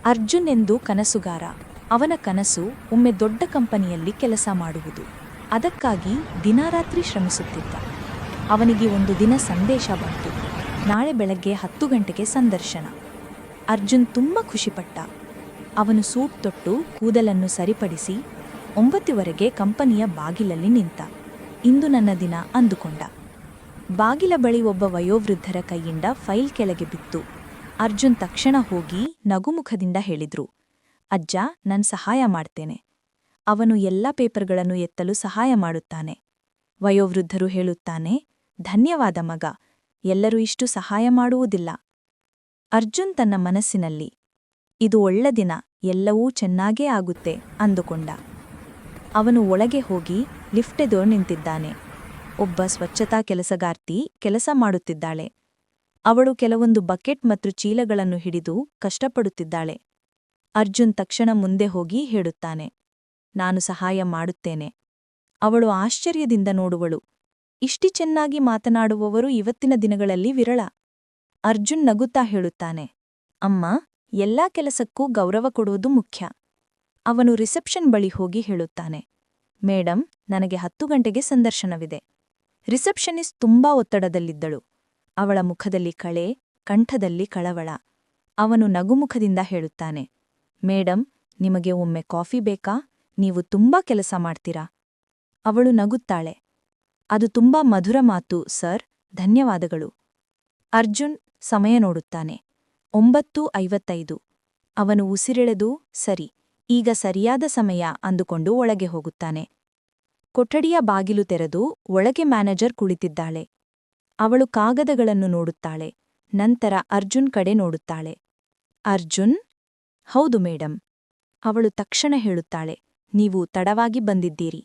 ಅರ್ಜುನ್ ಎಂದು ಕನಸುಗಾರ. ಅವನ ಕನಸು ಒಮ್ಮೆ ದೊಡ್ಡ ಕಂಪನಿಯಲ್ಲಿ ಕೆಲಸ ಮಾಡುವುದು. ಅದಕ್ಕಾಗಿ ದಿನಾರಾತ್ರಿ ಶ್ರಮಿಸುತ್ತಿದ್ದ. ಅವನಿಗೆ ಒಂದು ದಿನ ಸಂದೇಶ ಬಂತು. ನಾಳೆ ಬೆಳಗ್ಗೆ 10 ಗಂಟೆಗೆ ಸಂದರ್ಶನ. ಅರ್ಜುನ್ ತುಂಬ ಖುಷಿಪಟ್ಟ. ಅವನು ಸೂಟ್ ತೊಟ್ಟು ಕೂದಲನ್ನು ಸರಿಪಡಿಸಿ 9 ಕಂಪನಿಯ ಬಾಗಿಲಲ್ಲಿ ನಿಂತ. ಇಂದು ನನ್ನ ದಿನ ಅಂದುಕೊಂಡ. ಬಾಗಿಲ ಬಳಿ ಒಬ್ಬ ವಯೋವೃದ್ಧರ ಕೈಯಿಂದ ಫೈಲ್ ಕೆಳಗೆ ಬಿತ್ತು. ಅರ್ಜುನ್ ತಕ್ಷಣ ಹೋಗಿ ನಗುಮುಖದಿಂದ ಹೇಳಿದ್ರು, ಅಜ್ಜ, ನಾನು ಸಹಾಯ ಮಾಡ್ತೇನೆ. ಅವನು ಎಲ್ಲ ಪೇಪರ್ಗಳನ್ನು ಎತ್ತಲು ಸಹಾಯ ಮಾಡುತ್ತಾನೆ. ವಯೋವೃದ್ಧರು ಹೇಳುತ್ತಾನೆ, ಧನ್ಯವಾದ ಮಗ, ಎಲ್ಲರೂ ಇಷ್ಟು ಸಹಾಯ ಮಾಡುವುದಿಲ್ಲ. ಅರ್ಜುನ್ ತನ್ನ ಮನಸ್ಸಿನಲ್ಲಿ, ಇದು ಒಳ್ಳೆ ದಿನ, ಎಲ್ಲವೂ ಚೆನ್ನಾಗೇ ಆಗುತ್ತೆ ಅಂದುಕೊಂಡ. ಅವನು ಒಳಗೆ ಹೋಗಿ ಲಿಫ್ಟ್ ಎದುರು ನಿಂತಿದ್ದಾನೆ. ಒಬ್ಬ ಸ್ವಚ್ಛತಾ ಕೆಲಸಗಾರ್ತಿ ಕೆಲಸ ಮಾಡುತ್ತಿದ್ದಾಳೆ. ಅವಳು ಕೆಲವೊಂದು ಬಕೆಟ್ ಮತ್ತು ಚೀಲಗಳನ್ನು ಹಿಡಿದು ಕಷ್ಟಪಡುತ್ತಿದ್ದಾಳೆ. ಅರ್ಜುನ್ ತಕ್ಷಣ ಮುಂದೆ ಹೋಗಿ ಹೇಳುತ್ತಾನೆ, ನಾನು ಸಹಾಯ ಮಾಡುತ್ತೇನೆ. ಅವಳು ಆಶ್ಚರ್ಯದಿಂದ ನೋಡುವಳು. ಇಷ್ಟು ಚೆನ್ನಾಗಿ ಮಾತನಾಡುವವರು ಇವತ್ತಿನ ದಿನಗಳಲ್ಲಿ ವಿರಳ. ಅರ್ಜುನ್ ನಗುತ್ತಾ ಹೇಳುತ್ತಾನೆ, ಅಮ್ಮ, ಎಲ್ಲಾ ಕೆಲಸಕ್ಕೂ ಗೌರವ ಕೊಡುವುದು ಮುಖ್ಯ. ಅವನು ರಿಸೆಪ್ಷನ್ ಬಳಿ ಹೋಗಿ ಹೇಳುತ್ತಾನೆ, ಮೇಡಮ್, ನನಗೆ 10 ಗಂಟೆಗೆ ಸಂದರ್ಶನವಿದೆ. ರಿಸೆಪ್ಷನಿಸ್ಟ್ ತುಂಬಾ ಒತ್ತಡದಲ್ಲಿದ್ದಳು. ಅವಳ ಮುಖದಲ್ಲಿ ಕಳೆ, ಕಂಠದಲ್ಲಿ ಕಳವಳ. ಅವನು ನಗುಮುಖದಿಂದ ಹೇಳುತ್ತಾನೆ, ಮೇಡಮ್, ನಿಮಗೆ ಒಮ್ಮೆ ಕಾಫಿ ಬೇಕಾ? ನೀವು ತುಂಬಾ ಕೆಲಸ ಮಾಡ್ತೀರಾ. ಅವಳು ನಗುತ್ತಾಳೆ. ಅದು ತುಂಬಾ ಮಧುರ ಮಾತು ಸರ್, ಧನ್ಯವಾದಗಳು. ಅರ್ಜುನ್ ಸಮಯ ನೋಡುತ್ತಾನೆ. 9:55. ಅವನು ಉಸಿರೆಳೆದು, ಸರಿ, ಈಗ ಸರಿಯಾದ ಸಮಯ ಅಂದುಕೊಂಡು ಒಳಗೆ ಹೋಗುತ್ತಾನೆ. ಕೊಠಡಿಯ ಬಾಗಿಲು ತೆರೆದು ಒಳಗೆ ಮ್ಯಾನೇಜರ್ ಕುಳಿತಿದ್ದಾಳೆ. ಅವಳು ಕಾಗದಗಳನ್ನು ನೋಡುತ್ತಾಳೆ. ನಂತರ ಅರ್ಜುನ್ ಕಡೆ ನೋಡುತ್ತಾಳೆ. ಅರ್ಜುನ್? ಹೌದು ಮೇಡಮ್. ಅವಳು ತಕ್ಷಣ ಹೇಳುತ್ತಾಳೆ, ನೀವು ತಡವಾಗಿ ಬಂದಿದ್ದೀರಿ.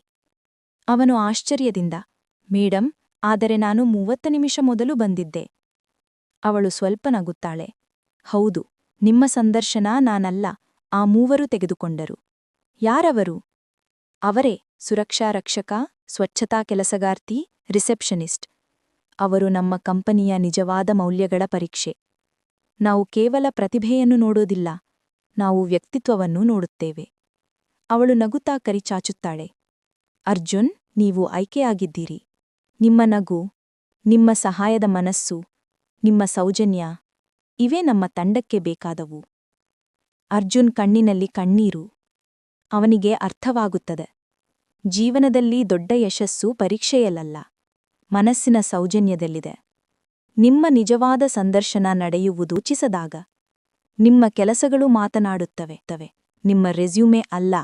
ಅವನು ಆಶ್ಚರ್ಯದಿಂದ, ಮೇಡಮ್, ಆದರೆ ನಾನು 30 ನಿಮಿಷ ಮೊದಲು ಬಂದಿದ್ದೆ. ಅವಳು ಸ್ವಲ್ಪ ನಗುತ್ತಾಳೆ. ಹೌದು, ನಿಮ್ಮ ಸಂದರ್ಶನ ನಾನಲ್ಲ, ಆ 3 ತೆಗೆದುಕೊಂಡರು. ಯಾರವರು? ಅವರೇ, ಸುರಕ್ಷಾ ರಕ್ಷಕ, ಸ್ವಚ್ಛತಾ ಕೆಲಸಗಾರ್ತಿ, ರಿಸೆಪ್ಷನಿಸ್ಟ್. ಅವರು ನಮ್ಮ ಕಂಪನಿಯ ನಿಜವಾದ ಮೌಲ್ಯಗಳ ಪರೀಕ್ಷೆ. ನಾವು ಕೇವಲ ಪ್ರತಿಭೆಯನ್ನು ನೋಡೋದಿಲ್ಲ, ನಾವು ವ್ಯಕ್ತಿತ್ವವನ್ನು ನೋಡುತ್ತೇವೆ. ಅವಳು ನಗುತ್ತಾ ಕರಿಚಾಚುತ್ತಾಳೆ. ಅರ್ಜುನ್, ನೀವು ಆಯ್ಕೆಯಾಗಿದ್ದೀರಿ. ನಿಮ್ಮ ನಗು, ನಿಮ್ಮ ಸಹಾಯದ ಮನಸ್ಸು, ನಿಮ್ಮ ಸೌಜನ್ಯ, ಇವೇ ನಮ್ಮ ತಂಡಕ್ಕೆ ಬೇಕಾದವು. ಅರ್ಜುನ್ ಕಣ್ಣಿನಲ್ಲಿ ಕಣ್ಣೀರು. ಅವನಿಗೆ ಅರ್ಥವಾಗುತ್ತದೆ, ಜೀವನದಲ್ಲಿ ದೊಡ್ಡ ಯಶಸ್ಸು ಪರೀಕ್ಷೆಯಲ್ಲ, ಮನಸ್ಸಿನ ಸೌಜನ್ಯದಲ್ಲಿದೆ. ನಿಮ್ಮ ನಿಜವಾದ ಸಂದರ್ಶನ ನಡೆಯುವುದು ಚಿಸದಾಗ. ನಿಮ್ಮ ಕೆಲಸಗಳು ಮಾತನಾಡುತ್ತವೆ, ನಿಮ್ಮ ರೆಸ್ಯೂಮೆ ಅಲ್ಲ.